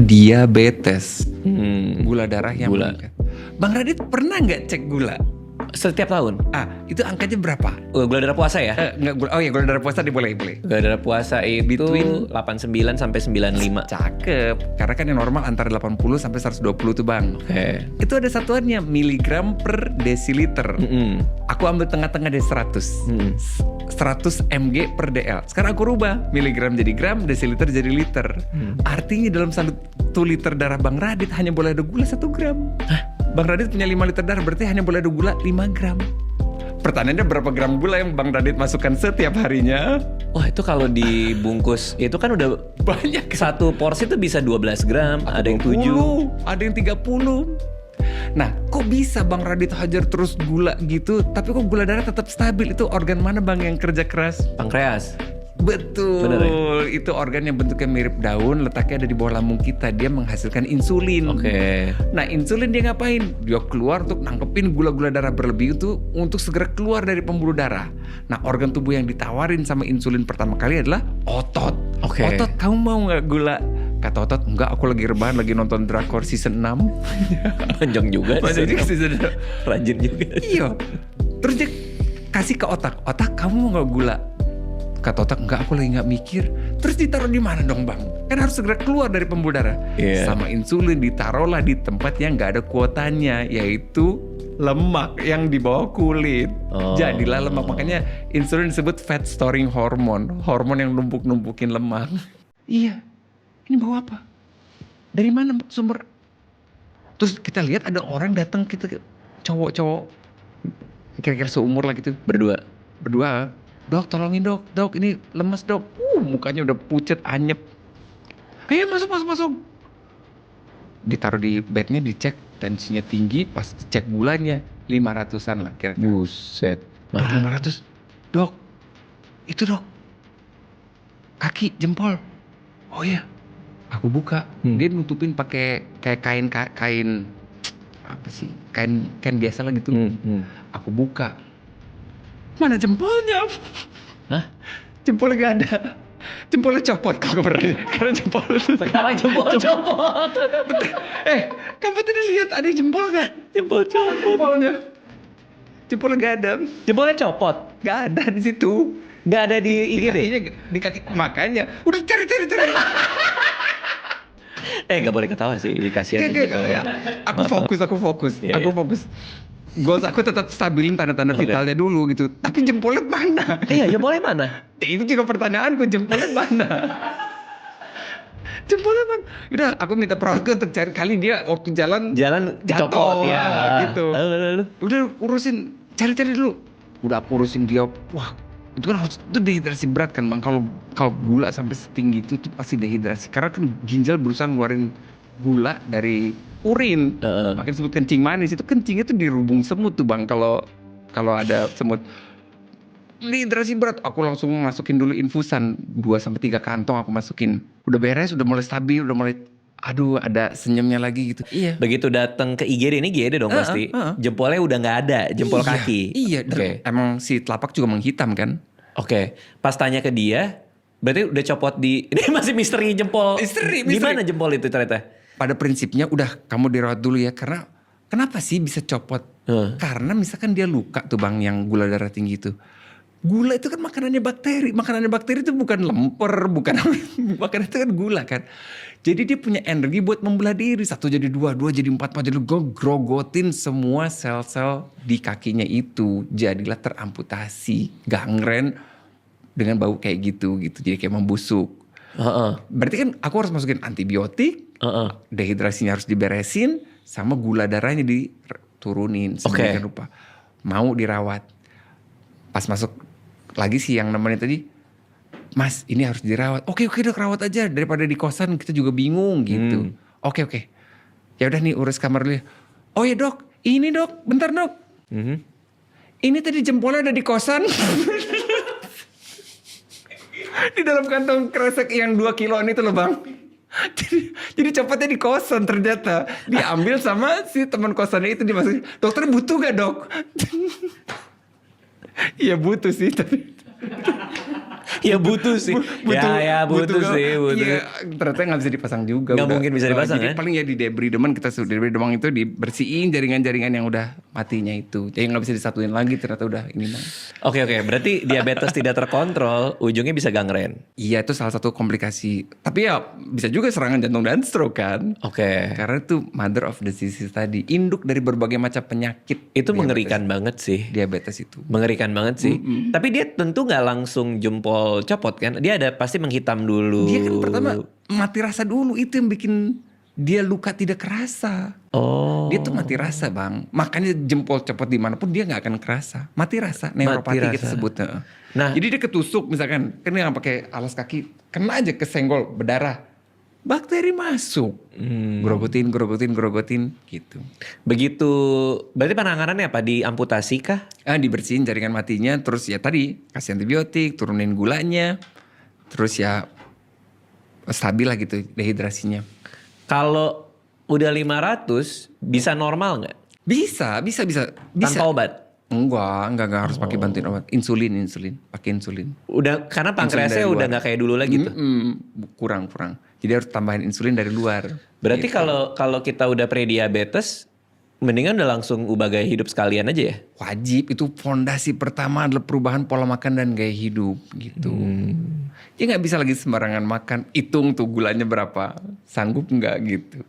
Diabetes, gula darah yang meningkat. Bang Radit pernah nggak cek gula? Setiap tahun. Itu angkanya berapa? Gula darah puasa ya? Nggak gula. Oh ya, gula darah puasa boleh. Gula darah puasa itu Between 89 sampai 95. Cakep. Karena kan yang normal antara 80 sampai 120 tuh bang. Oke. Itu ada satuannya miligram per desiliter. Aku ambil tengah-tengah dari 100. 100 mg per dl. Sekarang aku rubah miligram jadi gram, desiliter jadi liter. Artinya dalam 1 liter darah Bang Radit hanya boleh ada gula 1 gram. Bang Radit punya 5 liter darah, berarti hanya boleh ada gula 5 gram. Pertanyaannya berapa gram gula yang Bang Radit masukkan setiap harinya? Wah, itu kalau dibungkus itu kan udah Banyak. satu porsi tuh bisa 12 gram, ada yang 7. 20, ada yang 30. Nah, kok bisa Bang Radit hajar terus gula gitu, tapi kok gula darah tetap stabil? Itu organ mana Bang yang kerja keras? Pankreas. Betul. Bener ya? Itu organ yang bentuknya mirip daun, letaknya ada di bawah lambung kita. Dia menghasilkan insulin. Oke. Nah, insulin dia ngapain? Dia keluar untuk nangkepin gula-gula darah berlebih itu untuk segera keluar dari pembuluh darah. Nah, organ tubuh yang ditawarin sama insulin pertama kali adalah otot. Oke. Otot, kamu mau nggak gula? Kata otot, enggak, aku lagi rebahan, lagi nonton drakor season 6. Panjang juga. Panjang juga season 6. Rajin juga. Iya. Terus dia kasih ke otak, kamu mau nggak gula? Kata otak, enggak, aku lagi nggak mikir. Terus ditaruh di mana dong bang? Kan harus segera keluar dari pembuluh darah. Iya. Sama insulin ditaruhlah di tempat yang nggak ada kuotanya, yaitu lemak yang di bawah kulit. Jadilah lemak, makanya insulin disebut fat storing hormone, hormon yang numpuk-numpukin lemak. Iya, ini bawa apa? Dari mana sumber? Terus kita lihat ada orang datang, kita cowok-cowok kira-kira seumur lah gitu, berdua, dok tolongin dok ini lemes dok, mukanya udah pucet anyep. Ayo masuk. Ditaruh di bednya, dicek tensinya tinggi, pas cek gulanya 500-an lah kira-kira. Buset. 500. Dok, itu dok, kaki jempol. Oh iya, aku buka. Dia nutupin pakai kayak kain apa sih? Kain biasa lah gitu. Aku buka. Mana jempolnya? Hah? Jempolnya gak ada. Jempolnya copot kalau berarti. Karena jempol. Sekarang jempol copot. Kamu tadi lihat ada jempol gak? Jempol copot. Jempolnya gak ada. Jempolnya copot. Gak ada di situ. Gak ada di ini deh. Di kaki. Makanya udah cari. Gak boleh ketawa sih, kasihan. Ya. Aku fokus. Iya. Aku fokus. Goals aku tetap stabilin tanda-tanda vitalnya dulu gitu. Tapi jempolnya mana? Iya, jempolnya mana? Itu juga pertanyaanku, jempolnya mana? Jempolnya mana? Udah, aku minta perawatku untuk cari, kali dia waktu jalan copot ya. Gitu. Lalu. Udah urusin, cari dulu. Udah aku urusin dia. Wah, itu kan itu dehidrasi berat kan bang. Kalau gula sampai setinggi itu tuh pasti dehidrasi. Karena kan ginjal berusaha ngeluarin gula dari urin. Makanya disebut kencing manis. Itu kencingnya tuh dirubung semut tuh bang. Kalau ada semut. Dehidrasi berat, aku langsung masukin dulu infusan 2-3 kantong aku masukin. Udah beres, udah mulai stabil, udah mulai ada senyumnya lagi gitu. Iya. Begitu datang ke IGD, ini GD dong pasti. Jempolnya udah nggak ada, jempol kaki. Iya. Oke. Emang si telapak juga menghitam kan? Oke. Pas tanya ke dia, berarti udah copot di ini masih misteri jempol. Misteri. Gimana jempol itu ternyata? Pada prinsipnya udah kamu dirawat dulu ya, karena kenapa sih bisa copot? Karena misalkan dia luka tuh bang yang gula darah tinggi itu. Gula itu kan makanannya bakteri itu bukan lemper, bukan makanan itu kan gula kan. Jadi dia punya energi buat membelah diri, 1 jadi 2 jadi 4 jadi grogotin semua sel-sel di kakinya itu. Jadilah teramputasi, gangren dengan bau kayak gitu. Jadi kayak membusuk. Berarti kan aku harus masukin antibiotik, dehidrasinya harus diberesin, sama gula darahnya diturunin sedemikian rupa. Mau dirawat. Pas masuk lagi sih yang namanya tadi, Mas ini harus dirawat. Oke dok, rawat aja, daripada di kosan kita juga bingung gitu. Oke. Ya udah nih urus kamar dulu. Oh ya dok, ini dok, bentar dok. Ini tadi jempolnya ada di kosan. Di dalam kantong kresek yang 2 kiloan itu loh bang. Jadi copotnya di kosan ternyata. Diambil sama si teman kosannya itu, dimasukin. Dokter butuh gak dok? Iya butuh sih tapi. Ya butuh sih. Ya butuh sih. Iya, ternyata nggak bisa dipasang juga. Nggak udah. mungkin bisa dipasang, Jadi kan? paling ya di debris kita sudah debris demam itu dibersihin jaringan-jaringan yang udah matinya itu. Jadi nggak bisa disatuin lagi, ternyata udah ini mah. Oke, berarti diabetes tidak terkontrol, ujungnya bisa gangren. Iya, itu salah satu komplikasi. Tapi ya bisa juga serangan jantung dan stroke kan. Oke. Karena itu mother of disease tadi, induk dari berbagai macam penyakit. Itu mengerikan banget sih. Diabetes itu. Mengerikan banget sih. Tapi dia tentu nggak langsung jempol copot kan? Dia ada pasti menghitam dulu. Dia kan pertama mati rasa dulu, itu yang bikin dia luka tidak kerasa. Oh. Dia tuh mati rasa bang. Makanya jempol copot dimanapun dia nggak akan kerasa. Mati rasa, neuropati Mati kita rasa. sebut. Nah. Jadi dia ketusuk misalkan, kan dia nggak pakai alas kaki, kena aja kesenggol berdarah. Bakteri masuk. Grogotin gitu. Begitu. Berarti penanganannya apa? Diamputasi kah? Dibersihin jaringan matinya, terus ya tadi kasih antibiotik, turunin gulanya, terus ya stabil lah gitu dehidrasinya. Kalau udah 500 bisa normal nggak? Bisa. Tanpa obat? Enggak harus pakai bantuin obat. Insulin, pakai insulin. Udah karena pankreasnya dari udah luar. nggak kayak dulu lagi tuh. Kurang. Jadi harus tambahin insulin dari luar. Berarti Gitu. kalau kita udah prediabetes, mendingan udah langsung ubah gaya hidup sekalian aja ya? Wajib, itu fondasi pertama adalah perubahan pola makan dan gaya hidup gitu. Ya nggak bisa lagi sembarangan makan. Hitung tuh gulanya berapa, sanggup nggak gitu.